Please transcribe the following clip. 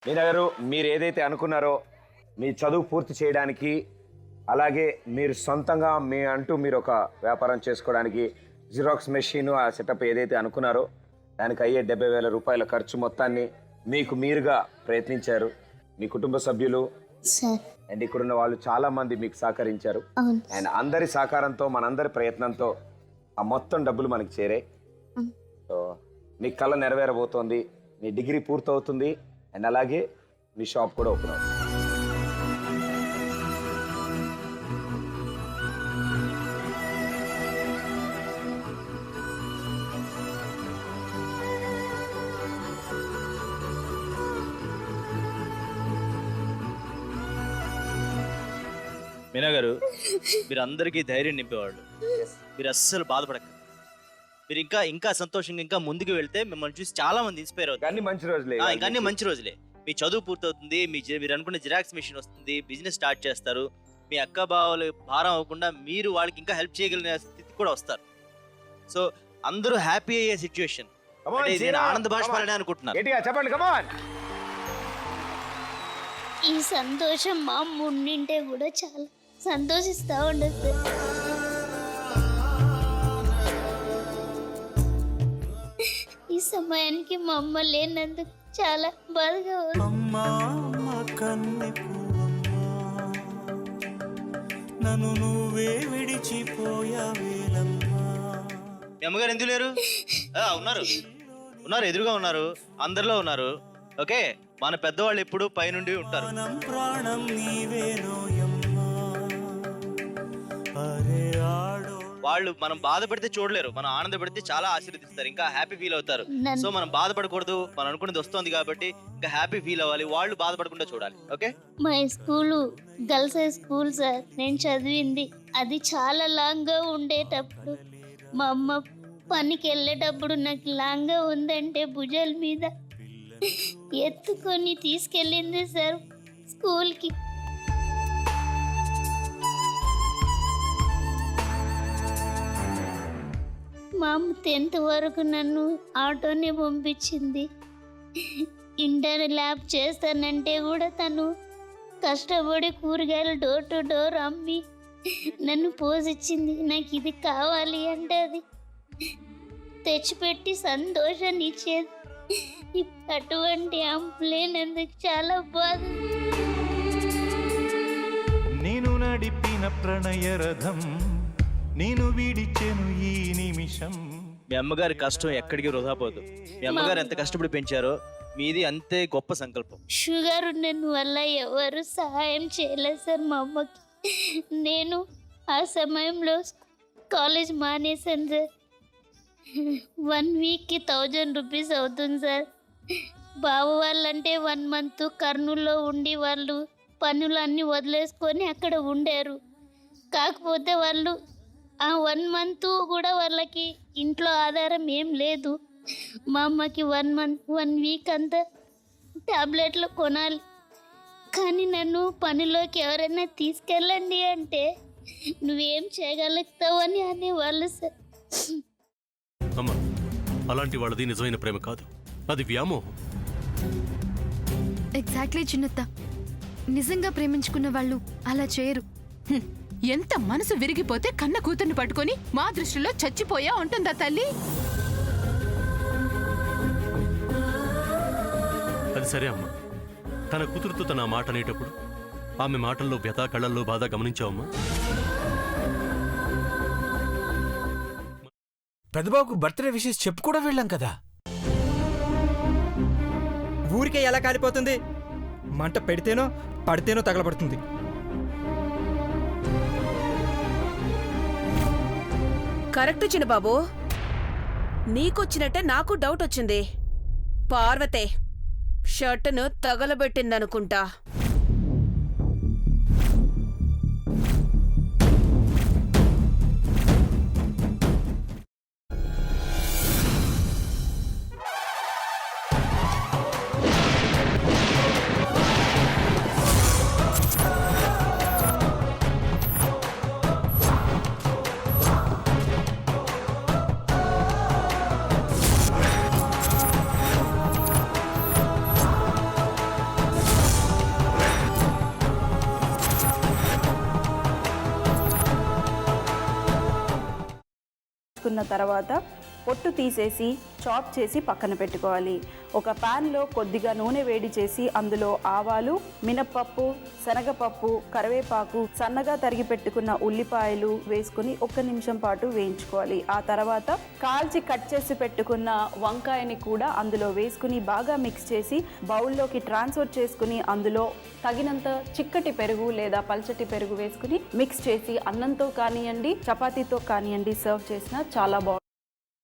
మీనా గారు, మీరు ఏదైతే అనుకున్నారో మీ చదువు పూర్తి చేయడానికి, అలాగే మీరు సొంతంగా మీరు ఒక వ్యాపారం చేసుకోవడానికి జిరాక్స్ మెషిన్ ఆ సెటప్ ఏదైతే అనుకున్నారో దానికి అయ్యే 70,000 రూపాయల ఖర్చు మొత్తాన్ని మీకు మీరుగా ప్రయత్నించారు. మీ కుటుంబ సభ్యులు అండ్ ఇక్కడున్న వాళ్ళు చాలా మంది మీకు సహకరించారు. అండ్ అందరి సహకారంతో మనందరి ప్రయత్నంతో ఆ మొత్తం డబ్బులు మనకి చేరాయి. సో మీ కళ నెరవేరబోతోంది, మీ డిగ్రీ పూర్తవుతుంది అండ్ అలాగే మీ షాప్ కూడా ఓపెన్ అవుతుంది. మీనా గారు, మీరు అందరికీ ధైర్యం నింపేవాళ్ళు. మీరు అస్సలు బాధపడకండి. మీరు ఇంకా ఇంకా సంతోషంగా ఇంకా ముందుకు వెళ్తే మిమ్మల్ని చూసి చాలా మంది ఇన్స్పైర్ అవుతారు. అన్ని మంచి రోజులే, ఇంకా అన్ని మంచి రోజులే. మీ చదువు పూర్తవుతుంది, మీరు అనుకున్న జిరాక్స్ మెషిన్ వస్తుంది, బిజినెస్ స్టార్ట్ చేస్తారు. మీ అక్క బావలు భారం అవ్వకుండా మీరు వాళ్ళకి ఇంకా హెల్ప్ చేయగలిగిన స్థితికి కూడా వస్తారు. సో అందరూ హ్యాపీ అయ్యే సిచ్యువేషన్. నేను ఆనంద బాష్పాలని అనుకుంటున్నాను. చెప్పండి, కమాన్. ఈ సంతోషం మా ముండింటే కూడా చాలా సంతోషిస్తా ఉండదు. ఈ సమయానికి మా అమ్మ లేనందుకు చాలా బాధగా ఉంది. నన్ను నువ్వే విడిచిపోయావేలమ్మా. మీ అమ్మగారు ఎందుకు లేరు? ఉన్నారు ఉన్నారు, ఎదురుగా ఉన్నారు, అందరిలో ఉన్నారు. ఓకే, మన పెద్దవాళ్ళు ఎప్పుడు పైనుండి ఉంటారు. ప్రాణం నీవేనోయమ్మా. అరే ఆడో వాళ్ళు మనం బాధపడితే చూడలేరు, మనం ఆనందపడితే చాలా ఆశీర్వదిస్తారు, ఇంకా హ్యాపీ ఫీల్ అవుతారు. సో మనం బాధపడకూడదు, మనం అనుకున్నది వస్తుంది కాబట్టి ఇంకా హ్యాపీ ఫీల్ అవ్వాలి. వాళ్ళు బాధపడకుండా చూడాలి. ఓకే, మా school girls high school sir, నేను చదివింది అది చాలా లాంగ్గా ఉండేటప్పుడు మా అమ్మ పనికి వెళ్ళేటప్పుడు నాకు లాంగ్గా ఉందంటే భుజాల మీద ఎత్తుకొని తీసుకెళ్ళింది సార్ స్కూల్కి. మా అమ్మ 10th వరకు నన్ను ఆటోనే పంపించింది. ఇంటర్ ల్యాబ్ చేస్తానంటే కూడా తను కష్టపడి కూరగాయలు డోర్ టు డోర్ అమ్మి నన్ను పోసిచ్చింది. నాకు ఇది కావాలి అంటే అది తెచ్చిపెట్టి సంతోషాన్ని ఇచ్చేది. అటువంటి అమ్ములేనందుకు చాలా బాధ. నేను నడిపిన ప్రణయ రథం నేను విడిచెను ఈ నిమిషం. మీ అమ్మగారి కష్టం ఎక్కడికి వృధా పోదు. మీ అమ్మగారు ఎంత కష్టపడి పెంచారో మీది అంతే గొప్ప సంకల్పం. షుగర్ ఉన్న వల్ల ఎవరు సహాయం చేయలేదు సార్ మా అమ్మకి. నేను ఆ సమయంలో కాలేజ్ మానేశాను సార్. 1 వీక్కి 1000 రూపీస్ అవుతుంది సార్. బావ వాళ్ళంటే 1 మంత్ కర్నూలులో ఉండి వాళ్ళు పనులన్నీ వదిలేసుకొని అక్కడ ఉండారు. కాకపోతే వాళ్ళు ఆ 1 మంత్ కూడా వాళ్ళకి ఇంట్లో ఆధారం ఏం లేదు. మా అమ్మకి 1 వీక్ అంతా ట్యాబ్లెట్లు కొనాలి. కానీ నన్ను పనిలోకి ఎవరైనా తీసుకెళ్ళండి అంటే నువ్వేం చేయగలుగుతావు అని అనేవాళ్ళు సార్. అమ్మా, అలాంటి వాళ్ళది నిజమైన ప్రేమ కాదు, అది వ్యామోహం. ఎగ్జాక్ట్లీ చిన్నత్త, నిజంగా ప్రేమించుకున్న వాళ్ళు అలా చేయరు. ఎంత మనసు విరిగిపోతే కన్న కూతుర్ని పట్టుకొని మా దృష్టిలో చచ్చిపోయా ఉంటుందా తల్లి? అది సరే అమ్మా, తన కూతురుతో తన మాట అనేటప్పుడు ఆమె మాటల్లో వ్యథా, కళ్ళల్లో బాధ గమనించావమ్మా? పెద్దబాబుకు బర్త్డే విషెస్ చెప్పు కూడా వెళ్ళాం కదా. ఊరికే ఎలా కాలిపోతుంది? మంట పెడితేనో పడితేనో తగలబడుతుంది. కరెక్ట్ చిన్నబాబు, నీకొచ్చినట్టే నాకు డౌట్ వచ్చింది. పార్వతే షర్టును తగలబెట్టిందనుకుంటా. వేసుకున్న తర్వాత పొట్టు తీసేసి చాప్ చేసి పక్కన పెట్టుకోవాలి. ఒక ప్యాన్లో కొద్దిగా నూనె వేడి చేసి అందులో ఆవాలు, మినప్పప్పు, శనగపప్పు, కరివేపాకు, సన్నగా తరిగి పెట్టుకున్న ఉల్లిపాయలు వేసుకుని 1 నిమిషం పాటు వేయించుకోవాలి. ఆ తర్వాత కాల్చి కట్ చేసి పెట్టుకున్న వంకాయని కూడా అందులో వేసుకుని బాగా మిక్స్ చేసి బౌల్లోకి ట్రాన్స్ఫర్ చేసుకుని అందులో తగినంత చిక్కటి పెరుగు లేదా పల్చటి పెరుగు వేసుకుని మిక్స్ చేసి అన్నంతో కానివ్వండి, చపాతీతో కానివ్వండి సర్వ్ చేసినా చాలా బాగుంటుంది.